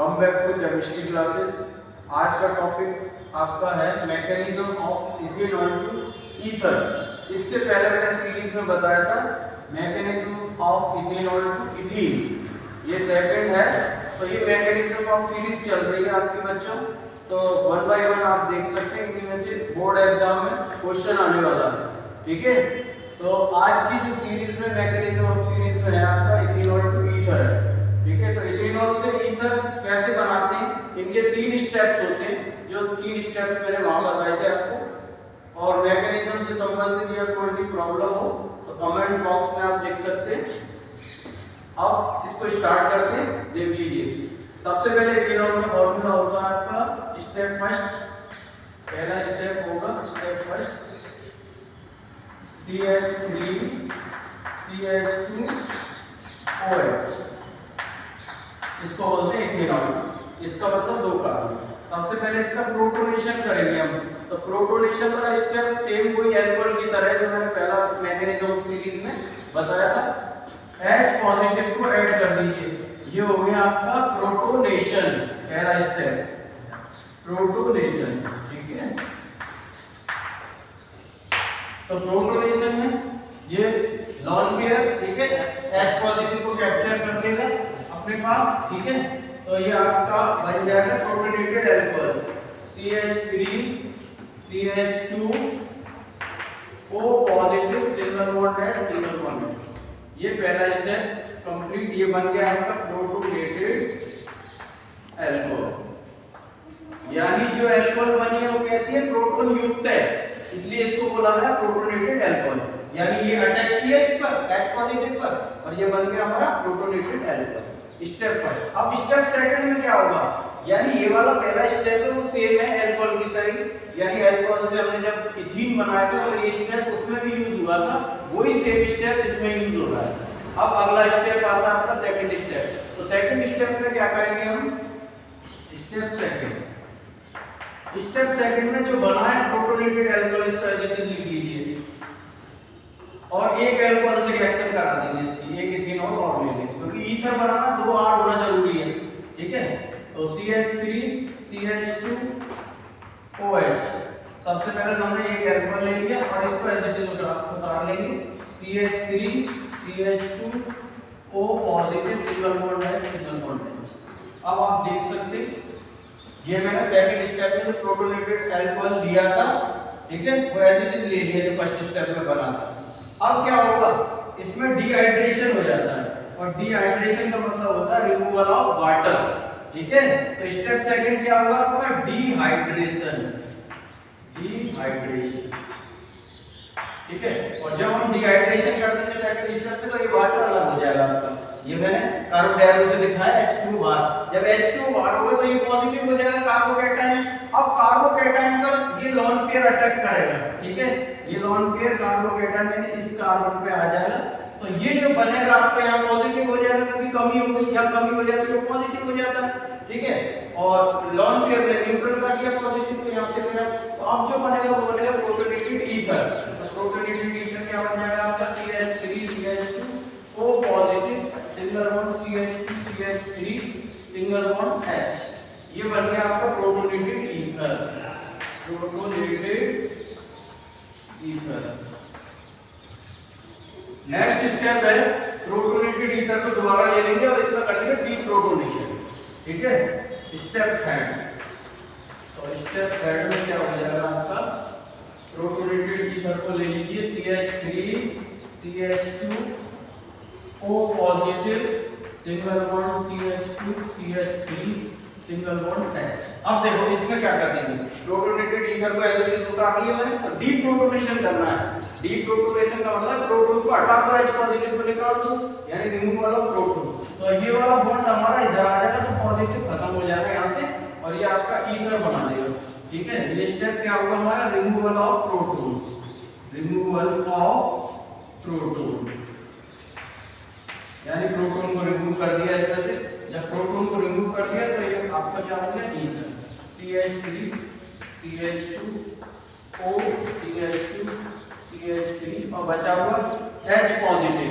Come back to chemistry classes. आज का topic आपका है mechanism of ethanol to ether. इससे पहले मैंने सीरीज में बताया था mechanism of ethanol to ethene, ये सेकंड है। तो ये मैकेनिज्म ऑफ सीरीज चल रही है आपके बच्चों, तो वन बाय वन आप देख सकते हैं। इनमें से बोर्ड एग्जाम में क्वेश्चन आने वाला है, ठीक है। तो आज की जो सीरीज में मैकेनिज्म ऑफ सीरीज में है आपका इथेनॉल टू ईथर है, ठीक है। तो इथेनॉल से ईथर कैसे बनाते हैं, इनके 3 स्टेप्स होते हैं, जो 3 स्टेप्स मैंने वहां बताए थे आपको। और मैकेनिज्म से संबंधित या कोई भी प्रॉब्लम हो तो कमेंट बॉक्स में आप लिख सकते हैं। अब इसको स्टार्ट करते हैं, देख लीजिए। सबसे पहले इथेनॉल का फॉर्मूला होगा आपका स्टेप फर्स्ट, पहला स्टेप होगा step first CH3 CH2 OH, इसको बोलते हैं इथेनॉल। इसका मतलब 2 कार्बन। सबसे पहले इसका प्रोटोनेशन करेंगे हम। तो प्रोटोनेशन वाला स्टेप सेम कोई अल्कोहल की तरह जो मैंने पहला मैकेनिज्म सीरीज में बताया था। H पॉजिटिव को ऐड कर दीजिए, ये हो गया आपका प्रोटोनेशन, पहला स्टेप प्रोटोनेशन, ठीक है। तो प्रोटोनेशन में ये लॉन पेयर, ठीक है, H पॉजिटिव को कैप्चर कर लेगा अपने पास, ठीक है। तो ये आपका बन जाएगा protonated alcohol CH3 CH2 O positive single bond है, सिंगल बॉन्ड। ये पहला स्टेप कंप्लीट, ये बन गया आपका प्रोटोनेटेड अल्कोहल। यानी जो अल्कोहल बनी है वो कैसी है, प्रोटोन युक्त है, इसलिए इसको बोला गया प्रोटोनेटेड अल्कोहल। यानी ये अटैक किया इस पर H पॉजिटिव पर और ये बन गया हमारा प्रोटोनेटेड अल्कोहल, स्टेप फर्स्ट। अब स्टेप सेकंड में क्या होगा, यानी ये वाला पहला स्टेप है वो सेम है अल्कोहल की तरह। यानी अल्कोहल से हमने जब इथीन बनाया था तो ये स्टेप उसमें भी यूज हुआ था, वही सेम स्टेप इसमें यूज हो रहा है। अब अगला स्टेप आता है आपका सेकंड स्टेप। तो सेकंड स्टेप में क्या करेंगे हम, स्टेप सेकंड में जो बना है प्रोटोनेटेड अल्कोहल, इसका एज लिख लीजिए और एक अल्कोहल से रिएक्शन करा देंगे इसकी, एक इथेनॉल और ले लेंगे, क्योंकि ईथर बनाना 2 R होना जरूरी है, ठीक है। तो CH3 CH2 OH, सबसे पहले हमने एक अल्कोहल ले लिया और इसको एज इट इज उतार लेंगे। CH3 CH2 O positive single bond है, सिंगल बॉन्ड है। अब आप देख सकते हैं ये मैंने सेकंड स्टेप में जो प्रोटोनेटेड अल्कोहल लिया था, ठीक है, वो एज इट इज ले लिया जो फर्स्ट स्टेप में बना था। अब क्या होगा, इसमें डिहाइड्रेशन हो जाता है, और डिहाइड्रेशन का मतलब होता है रिमूवल ऑफ वाटर, ठीक है। तो स्टेप सेकंड क्या होगा आपका, डिहाइड्रेशन, ठीक है। और जब हम डिहाइड्रेशन कर देंगे सेकंड स्टेप में तो ये वाटर अलग हो जाएगा आपका। ये मैंने कर्व एरो से दिखाया H2 बार। जब H2 बार होगा तो ये पॉजिटिव हो जाएगा कार्बोकैटायन। अब कार्बोकैटायन पर ये लोन पेयर अटैक करेगा, ठीक है। ये लोन पेयर कार्बोकैटायन यानी इस कार्बन पे आ जाएगा, तो ये जो बनेगा आपका यहाँ पॉजिटिव हो जाएगा, क्योंकि कमी हो गई, जब कमी हो जाती है वो पॉजिटिव हो जाता है, ठीक है। और लोन पेयर ने न्यूट्रल कर दिया पॉजिटिव को यहाँ से गया, तो अब जो बनेगा वो बनेगा प्रोटोनेटेड ईथर। प्रोटोनेटेड ईथर क्या बन जाएगा आपका, CH3 CH2 O positive single bond CH2 CH3 single bond H, ये बन गया आपका protonated ether, protonated ether. Next step है प्रोटोनेटेड ईथर को दोबारा ले लेंगे और इसमें कर देंगे डीप्रोटोनेशन, ठीक है, स्टेप थर्ड। तो स्टेप थर्ड में क्या हो जाएगा आपका, प्रोटोनेटेड ईथर को ले लीजिए CH3 CH2 O positive single bond CH2 CH3 single bond H। अब देखो इसमें क्या कर देंगे, प्रोटोनेटेड ईथर को एज इट इज उतार लिया मैंने, और डीप्रोटोनेशन करना है। डीप्रोटोनेशन का मतलब प्रोटॉन को हटा दो, H पॉजिटिव को निकाल दो, यानी रिमूवल ऑफ प्रोटॉन। तो ये वाला बॉन्ड हमारा इधर आ जाएगा, तो पॉजिटिव खत्म हो जाएगा यहाँ से, और ये आपका ईथर बना देगा, ठीक है। ये स्टेप क्या होगा हमारा, removal of proton, removal of proton, यानी प्रोटॉन को रिमूव कर दिया इस तरह से। जब प्रोटॉन को रिमूव कर दिया तो ये आपका क्या हो गया, ether, CH3 CH2 O CH2 CH3 और बचा हुआ H पॉजिटिव,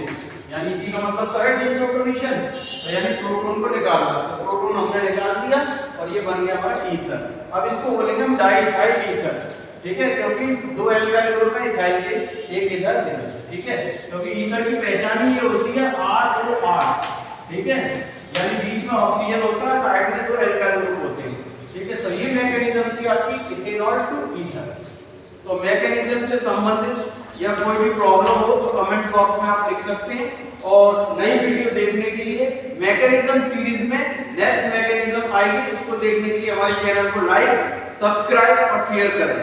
यानी इसी का मतलब तो है डीप्रोटोनेशन, तो यानी प्रोटॉन को निकालना। तो प्रोटॉन हमने निकाल दिया, दिया और ये बन गया हमारा ईथर। अब इसको बोलेंगे हम डाइइथाइल ईथर, ठीक है, क्योंकि दो एल्काइल ग्रुप है इथाइल के, एक इधर इधर, ठीक है, क्योंकि ईथर की पहचान ही ये होती है ROR, ठीक है, यानी बीच में ऑक्सीजन होता है, साइड में दो एल्काइल ग्रुप होते हैं, ठीक है। तो ये मैकेनिज्म थी आपकी इथेनॉल टू ईथर। तो मैकेनिज्म से संबंधित या कोई भी प्रॉब्लम हो तो कमेंट बॉक्स में आप लिख सकते हैं, और नई वीडियो देखने के लिए मैकेनिज्म सीरीज में नेक्स्ट मैकेनिज्म आएगी, उसको देखने के लिए हमारे चैनल को लाइक, सब्सक्राइब और शेयर करें।